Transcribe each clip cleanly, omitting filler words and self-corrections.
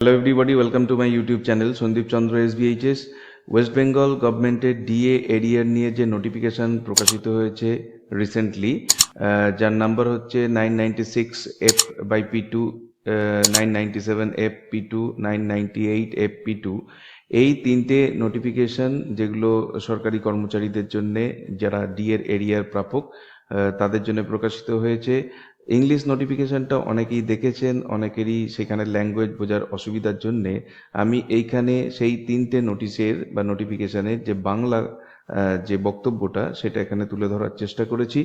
Hello everybody, welcome to my YouTube channel Sandip Chandra SBHS। West Bengal গভর্নমেন্টের DA এরিয়ার নিয়ে যে নোটিফিকেশান প্রকাশিত হয়েছে রিসেন্টলি, যার নাম্বার হচ্ছে 996F/P2, 997F/P2, 998F/P2। এই তিনটে নোটিফিকেশান যেগুলো সরকারি কর্মচারীদের জন্য, যারা ডিএর এরিয়ার প্রাপক, তাদের জন্য প্রকাশিত হয়েছে। ইংলিশ নোটিফিকেশনটা অনেকেই দেখেছেন, অনেকেরই সেখানে ল্যাঙ্গুয়েজ বোঝার অসুবিধার জন্যে আমি এইখানে সেই তিনটে নোটিশের বা নোটিফিকেশনের যে বাংলা যে বক্তব্যটা সেটা এখানে তুলে ধরার চেষ্টা করেছি।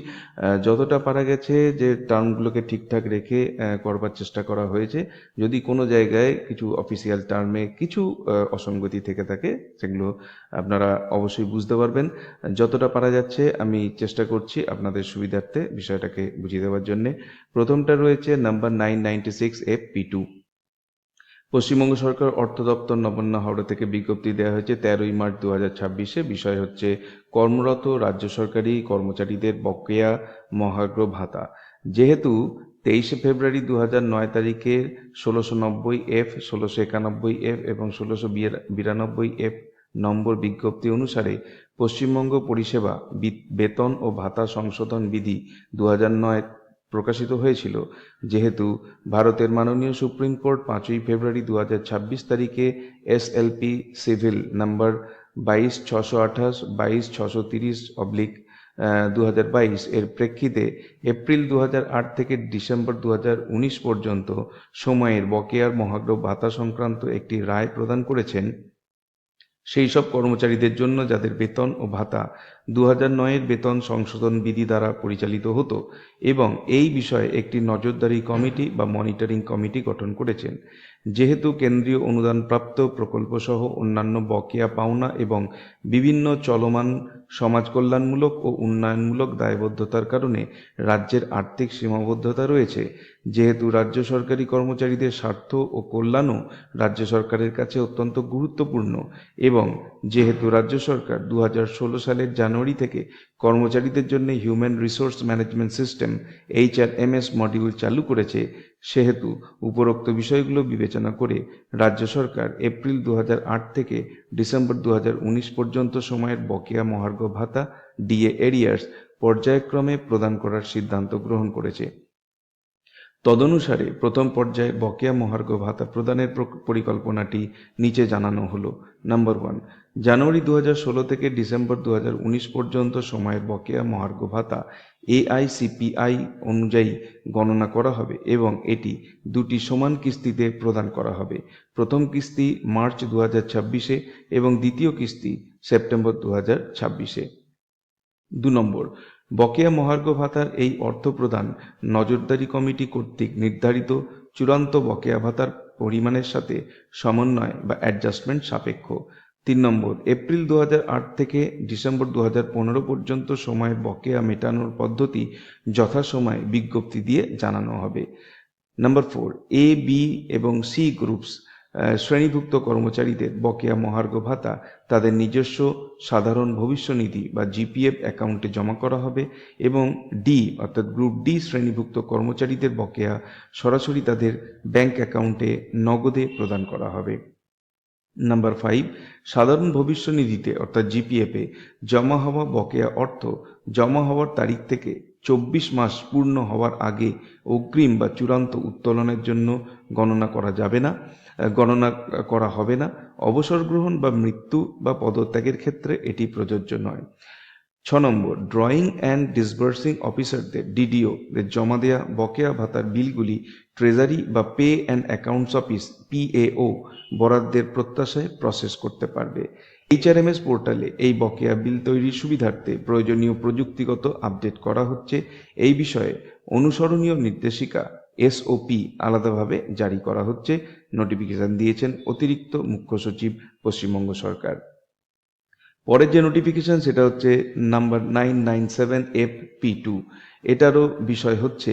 যতটা পারা গেছে যে টার্মগুলোকে ঠিকঠাক রেখে করবার চেষ্টা করা হয়েছে। যদি কোনো জায়গায় কিছু অফিসিয়াল টার্মে কিছু অসঙ্গতি থেকে থাকে, সেগুলো আপনারা অবশ্যই বুঝতে পারবেন। যতটা পারা যাচ্ছে আমি চেষ্টা করছি আপনাদের সুবিধার্থে বিষয়টাকে বুঝিয়ে দেওয়ার জন্যে। প্রথমটা রয়েছে নাম্বার 996F/P2। পশ্চিমবঙ্গ সরকার অর্থ দপ্তর নবান্ন হাওড়া থেকে বিজ্ঞপ্তি দেওয়া হয়েছে 13ই মার্চ 2026। বিষয় হচ্ছে কর্মরত রাজ্য সরকারি কর্মচারীদের বকেয়া মহার্ঘ ভাতা। যেহেতু 23শে ফেব্রুয়ারি 2009 তারিখে 1690F, 1691F এবং 1692F নম্বর বিজ্ঞপ্তি অনুসারে পশ্চিমবঙ্গ পরিষেবা বেতন ও ভাতা সংশোধন বিধি 2009 প্রকাশিত হয়েছিল, যেহেতু ভারতের মাননীয় সুপ্রিম কোর্ট 5ই ফেব্রুয়ারি 2026 তারিখে SLP সিভিল নাম্বার 22628, 22630/2022 এর প্রেক্ষিতে এপ্রিল 2008 থেকে ডিসেম্বর 2019 পর্যন্ত সময়ের বকেয়ার মহার্ঘ ভাতা সংক্রান্ত একটি রায় প্রদান করেছেন। সেই সব কর্মচারীদের জন্য যাদের বেতন ও ভাতা 2009-এর বেতন সংশোধন বিধি দ্বারা পরিচালিত হতো, এবং এই বিষয়ে একটি নজরদারি কমিটি বা মনিটরিং কমিটি গঠন করেছেন। যেহেতু কেন্দ্রীয় অনুদানপ্রাপ্ত প্রকল্প সহ অন্যান্য বকেয়া পাওনা এবং বিভিন্ন চলমান সমাজ কল্যাণমূলক ও উন্নয়নমূলক দায়বদ্ধতার কারণে রাজ্যের আর্থিক সীমাবদ্ধতা রয়েছে, যেহেতু রাজ্য সরকারি কর্মচারীদের স্বার্থ ও কল্যাণও রাজ্য সরকারের কাছে অত্যন্ত গুরুত্বপূর্ণ, এবং যেহেতু রাজ্য সরকার 2016 সালের জানুয়ারি থেকে কর্মচারীদের জন্য human resource management system HRMS module চালু করেছে, সেহেতু উপরোক্ত বিষয়গুলো বিবেচনা করে রাজ্য সরকার এপ্রিল 2008 থেকে ডিসেম্বর 2019 পর্যন্ত সময়ের বকেয়া মহার্ঘ ভাতা ডিএ এরিয়ার্স পর্যায়ক্রমে প্রদান করার সিদ্ধান্ত গ্রহণ করেছে। তদনুসারে প্রথম পর্যায়ে বকেয়া মহার্ঘ ভাতা প্রদানের পরিকল্পনাটি নিচে জানানো হলো। নাম্বার 1, জানুয়ারি 2016 থেকে ডিসেম্বর 2019 পর্যন্ত সময়ের বকেয়া মহার্ঘ ভাতা AICPI অনুযায়ী গণনা করা হবে এবং এটি দুটি সমান কিস্তিতে প্রদান করা হবে। প্রথম কিস্তি মার্চ 2026-এ এবং দ্বিতীয় কিস্তি সেপ্টেম্বর 2026-এ। 2 নম্বর, বকেয়া মহার্ঘ ভাতার এই অর্থ প্রদান নজরদারি কমিটি কর্তৃক নির্ধারিত চূড়ান্ত বকেয়া ভাতার পরিমাণের সাথে সমন্বয় বা অ্যাডজাস্টমেন্ট সাপেক্ষ। 3 নম্বর, এপ্রিল 2008 থেকে ডিসেম্বর 2015 পর্যন্ত সময়ের বকেয়া মেটানোর পদ্ধতি যথাসময়ে বিজ্ঞপ্তি দিয়ে জানানো হবে। নাম্বার 4, A, B এবং C গ্রুপস শ্রেণীভুক্ত কর্মচারীদের বকেয়া মহার্ঘ ভাতা তাদের নিজস্ব সাধারণ ভবিষ্যনিধি বা GPF অ্যাকাউন্টে জমা করা হবে, এবং ডি অর্থাৎ গ্রুপ ডি শ্রেণীভুক্ত কর্মচারীদের বকেয়া সরাসরি তাদের ব্যাংক অ্যাকাউন্টে নগদে প্রদান করা হবে। নাম্বার 5, সাধারণ ভবিষ্যনিধিতে অর্থাৎ GPF-এ জমা হওয়া বকেয়া অর্থ জমা হওয়ার তারিখ থেকে 24 মাস পূর্ণ হওয়ার আগে অগ্রিম বা চূড়ান্ত উত্তোলনের জন্য গণনা করা হবে না। অবসর গ্রহণ বা মৃত্যু বা পদত্যাগের ক্ষেত্রে এটি প্রযোজ্য নয়। 6 নম্বর, ড্রয়িং অ্যান্ড ডিসবার্সিং অফিসারদের DDO দের জমা দেওয়া বকেয়া ভাতার বিলগুলি ট্রেজারি বা pay and accounts office PAO বরাদ্দের প্রত্যাশায় প্রসেস করতে পারবে। HRMS পোর্টালে এই বকেয়া বিল তৈরির সুবিধার্থে প্রয়োজনীয় প্রযুক্তিগত আপডেট করা হচ্ছে। এই বিষয়ে অনুসরণীয় নির্দেশিকা SOP আলাদাভাবে জারি করা হচ্ছে। নোটিফিকেশন দিয়েছেন অতিরিক্ত মুখ্য সচিব, পশ্চিমবঙ্গ সরকার। পরের যে নোটিফিকেশন সেটা হচ্ছে নাম্বার 997F/P2। এটারও বিষয় হচ্ছে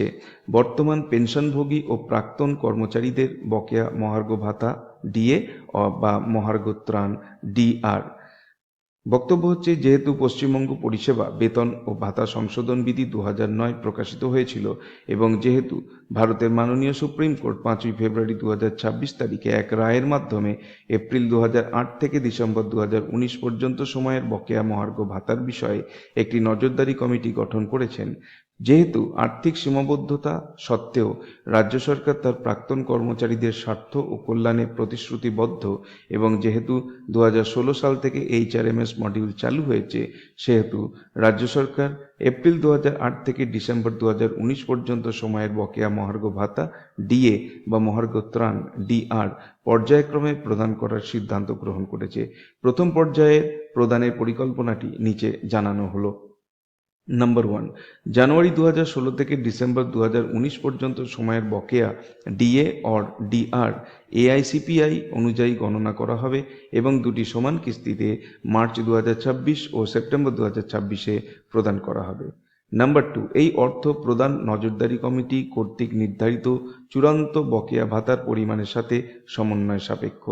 বর্তমান পেনশনভোগী ও প্রাক্তন কর্মচারীদের বকেয়া মহার্ঘ ভাতা DA বা মহার্ঘ ত্রাণ DR বক্তব্য হচ্ছে, যেহেতু পশ্চিমবঙ্গ পরিষেবা বেতন ও ভাতা সংশোধন বিধি 2009 প্রকাশিত হয়েছিল এবং যেহেতু ভারতের মাননীয় সুপ্রিম কোর্ট 5ই ফেব্রুয়ারি 2026 তারিখে এক রায়ের মাধ্যমে এপ্রিল 2008 থেকে ডিসেম্বর 2019 পর্যন্ত সময়ের বকেয়া মহার্ঘ ভাতার বিষয়ে একটি নজরদারি কমিটি গঠন করেছেন, যেহেতু আর্থিক সীমাবদ্ধতা সত্ত্বেও রাজ্য সরকার তার প্রাক্তন কর্মচারীদের স্বার্থ ও কল্যাণে প্রতিশ্রুতিবদ্ধ এবং যেহেতু 2016 সাল থেকে HRMS মডিউল চালু হয়েছে, সেহেতু রাজ্য সরকার এপ্রিল 2008 থেকে ডিসেম্বর 2019 পর্যন্ত সময়ের বকেয়া মহার্ঘ ভাতা ডিএ বা মহার্ঘ ত্রাণ ডিআর পর্যায়ক্রমে প্রদান করার সিদ্ধান্ত গ্রহণ করেছে। প্রথম পর্যায়ের প্রদানের পরিকল্পনাটি নিচে জানানো হলো। নাম্বার 1, জানুয়ারি 2016 থেকে ডিসেম্বর 2019 পর্যন্ত সময়ের বকেয়া ডিএ অর ডিআর এআইসিপিআই অনুযায়ী গণনা করা হবে এবং দুটি সমান কিস্তিতে মার্চ 2026 ও সেপ্টেম্বর 2026-এ প্রদান করা হবে। নাম্বার 2, এই অর্থ প্রদান নজরদারি কমিটি কর্তৃক নির্ধারিত চূড়ান্ত বকেয়া ভাতার পরিমাণের সাথে সমন্বয় সাপেক্ষ।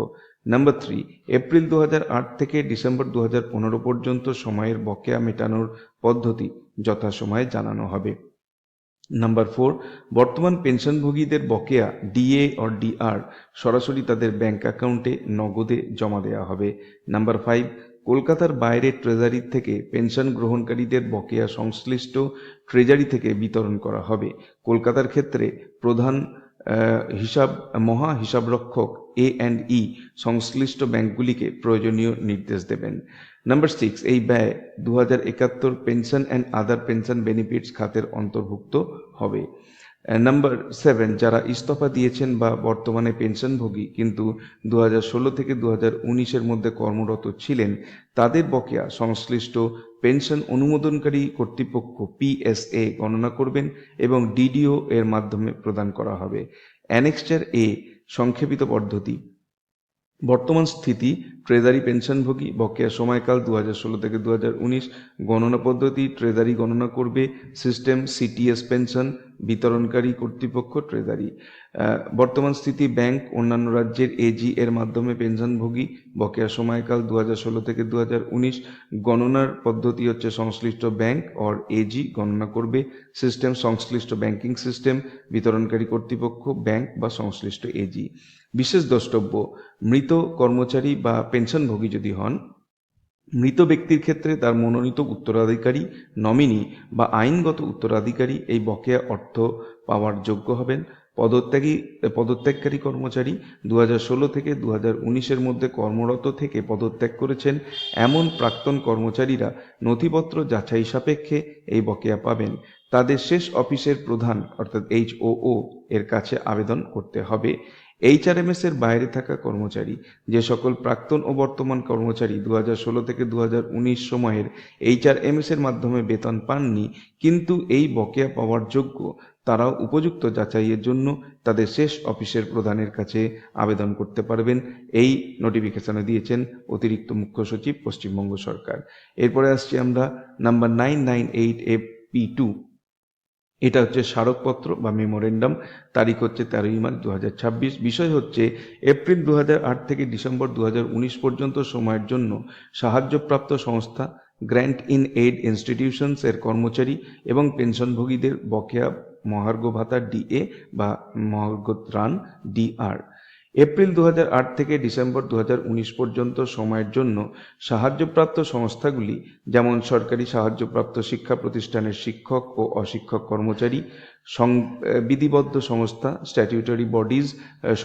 নাম্বার 3, এপ্রিল 2008 থেকে ডিসেম্বর 2015 পর্যন্ত সময়ের বকেয়া মেটানোর পদ্ধতি যথাসময়ে জানানো হবে। নাম্বার 4, বর্তমান পেনশনভোগীদের বকেয়া ডিএ অর ডিআর সরাসরি তাদের ব্যাংক অ্যাকাউন্টে নগদে জমা দেওয়া হবে। নাম্বার 5, কলকাতার বাইরে ট্রেজারি থেকে পেনশন গ্রহণকারীদের বকেয়া সংশ্লিষ্ট ট্রেজারি থেকে বিতরণ করা হবে। কলকাতার ক্ষেত্রে প্রধান মহা হিসাবরক্ষক A&E সংশ্লিষ্ট ব্যাংকগুলিকে প্রয়োজনীয় নির্দেশ দেবেন। নাম্বার 6, এই ব্যয় 2071 pension and other pension benefits খাতের অন্তর্ভুক্ত হবে। নাম্বার 7, যারা ইস্তফা দিয়েছেন বা বর্তমানে পেনশনভোগী কিন্তু 2016 থেকে 2019-এর মধ্যে কর্মরত ছিলেন, তাদের বকেয়া সংশ্লিষ্ট পেনশন অনুমোদনকারী কর্তৃপক্ষ PSA গণনা করবেন এবং DDO এর মাধ্যমে প্রদান করা হবে। অ্যানেক্সচার এ সংক্ষেপিত পদ্ধতি। বর্তমান স্থিতি: ট্রেজারি পেনশনভোগী বকেয়া সময়কাল 2016 থেকে 2019 গণনা পদ্ধতি: ট্রেজারি গণনা করবে সিস্টেম CTS পেনশন বিতরণকারী কর্তৃপক্ষ ট্রেজারি। বর্তমান স্থিতি: ব্যাংক অন্যান্য রাজ্যের AG এর মাধ্যমে পেনশনভোগী বকেয়া সময়কাল 2016 থেকে 2019 গণনার পদ্ধতি হচ্ছে সংশ্লিষ্ট ব্যাংক অর AG গণনা করবে সিস্টেম সংশ্লিষ্ট ব্যাংকিং সিস্টেম বিতরণকারী কর্তৃপক্ষ ব্যাংক বা সংশ্লিষ্ট AG। বিশেষ দ্রষ্টব্য: মৃত কর্মচারী বা পেনশনভোগী যদি হন, মৃত ব্যক্তির ক্ষেত্রে তার মনোনীত উত্তরাধিকারী নমিনি বা আইনগত উত্তরাধিকারী এই বকেয়া অর্থ পাওয়ার যোগ্য হবেন। পদত্যাগকারী কর্মচারী 2016 থেকে 2019-এর মধ্যে কর্মরত থেকে পদত্যাগ করেছেন এমন প্রাক্তন কর্মচারীরা নথিপত্র যাচাই সাপেক্ষে এই বকেয়া পাবেন। তাদের শেষ অফিসের প্রধান অর্থাৎ HOO এর কাছে আবেদন করতে হবে। HRMS এর বাইরে থাকা কর্মচারী: যে সকল প্রাক্তন ও বর্তমান কর্মচারী 2016 থেকে 2019 সময়ের HRMS এর মাধ্যমে বেতন পাননি কিন্তু এই বকেয়া পাওয়ার যোগ্য, তারাও উপযুক্ত যাচাইয়ের জন্য তাদের শেষ অফিসের প্রধানের কাছে আবেদন করতে পারবেন। এই নোটিফিকেশনে দিয়েছেন অতিরিক্ত মুখ্য সচিব, পশ্চিমবঙ্গ সরকার। এরপরে আসছি আমরা নাম্বার 998AP2। এটা হচ্ছে স্মারকপত্র বা মেমোরেন্ডাম। তারিখ হচ্ছে 13ই মার্চ 2026। বিষয় হচ্ছে এপ্রিল 2008 থেকে ডিসেম্বর 2019 পর্যন্ত সময়ের জন্য সাহায্যপ্রাপ্ত সংস্থা গ্র্যান্ট ইন এইড ইনস্টিটিউশনস এর কর্মচারী এবং পেনশনভোগীদের বকেয়া মহার্ঘ ভাতা DA বা মহার্ঘ ত্রাণ DR। এপ্রিল 2008 থেকে ডিসেম্বর 2019 পর্যন্ত সময়ের জন্য সাহায্যপ্রাপ্ত সংস্থাগুলি যেমন সরকারি সাহায্যপ্রাপ্ত শিক্ষা প্রতিষ্ঠানের শিক্ষক ও অশিক্ষক কর্মচারী, বিধিবদ্ধ সংস্থা স্ট্যাটিউটরি বডিজ,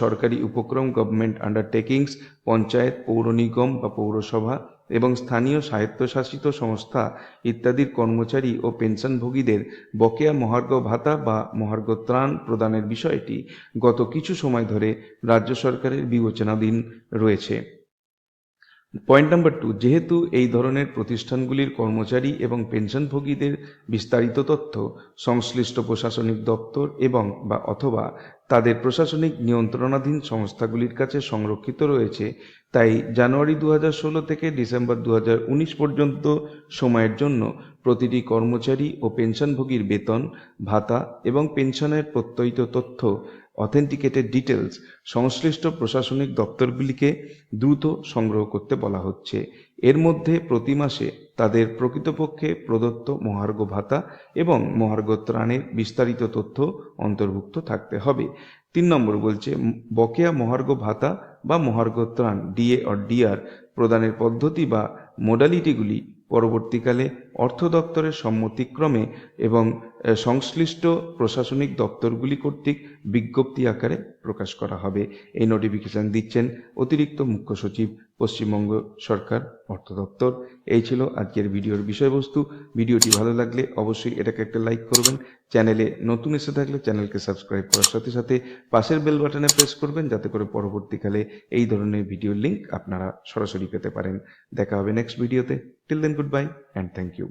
সরকারি উপক্রম গভর্নমেন্ট আন্ডারটেকিংস, পঞ্চায়েত, পৌর নিগম বা পৌরসভা এবং স্থানীয় স্বায়ত্তশাসিত সংস্থা ইত্যাদির কর্মচারী ও পেনশনভোগীদের বকেয়া মহার্ঘ ভাতা বা মহার্ঘ ত্রাণ প্রদানের বিষয়টি গত কিছু সময় ধরে রাজ্য সরকারের বিবেচনাধীন রয়েছে। পয়েন্ট নাম্বার 2, যেহেতু এই ধরনের প্রতিষ্ঠানগুলির কর্মচারী এবং পেনশনভোগীদের বিস্তারিত তথ্য সংশ্লিষ্ট প্রশাসনিক দপ্তর এবং বা অথবা তাদের প্রশাসনিক নিয়ন্ত্রণাধীন সংস্থাগুলির কাছে সংরক্ষিত রয়েছে, তাই জানুয়ারি 2016 থেকে ডিসেম্বর 2019 পর্যন্ত সময়ের জন্য প্রতিটি কর্মচারী ও পেনশনভোগীর বেতন, ভাতা এবং পেনশনের প্রত্যয়িত তথ্য অথেন্টিকেটেড ডিটেলস সংশ্লিষ্ট প্রশাসনিক দপ্তরগুলিকে দ্রুত সংগ্রহ করতে বলা হচ্ছে। এর মধ্যে প্রতি মাসে তাদের প্রকৃতপক্ষে প্রদত্ত মহার্ঘ ভাতা এবং মহার্ঘ ত্রাণের বিস্তারিত তথ্য অন্তর্ভুক্ত থাকতে হবে। 3 নম্বর বলছে বকেয়া মহার্ঘ ভাতা বা মহার্ঘ ত্রাণ ডিএ অর ডিআর প্রদানের পদ্ধতি বা মোডালিটিগুলি পরবর্তীকালে অর্থ দপ্তরের সম্মতিক্রমে এবং সংশ্লিষ্ট প্রশাসনিক দপ্তরগুলি কর্তৃক বিজ্ঞপ্তি আকারে প্রকাশ করা হবে। এই নোটিফিকেশন দিচ্ছেন অতিরিক্ত মুখ্য সচিব, পশ্চিমবঙ্গ সরকার, অর্থ দপ্তর। এই ছিল আজকের ভিডিওর বিষয়বস্তু। ভিডিওটি ভালো লাগলে অবশ্যই এটাকে একটা লাইক করবেন। চ্যানেলে নতুন এসে থাকলে চ্যানেলকে সাবস্ক্রাইব করার সাথে সাথে পাশের বেল বাটনে প্রেস করবেন, যাতে করে পরবর্তীকালে এই ধরনের ভিডিওর লিঙ্ক আপনারা সরাসরি পেতে পারেন। দেখা হবে নেক্সট ভিডিওতে। Till then, good bye and thank you.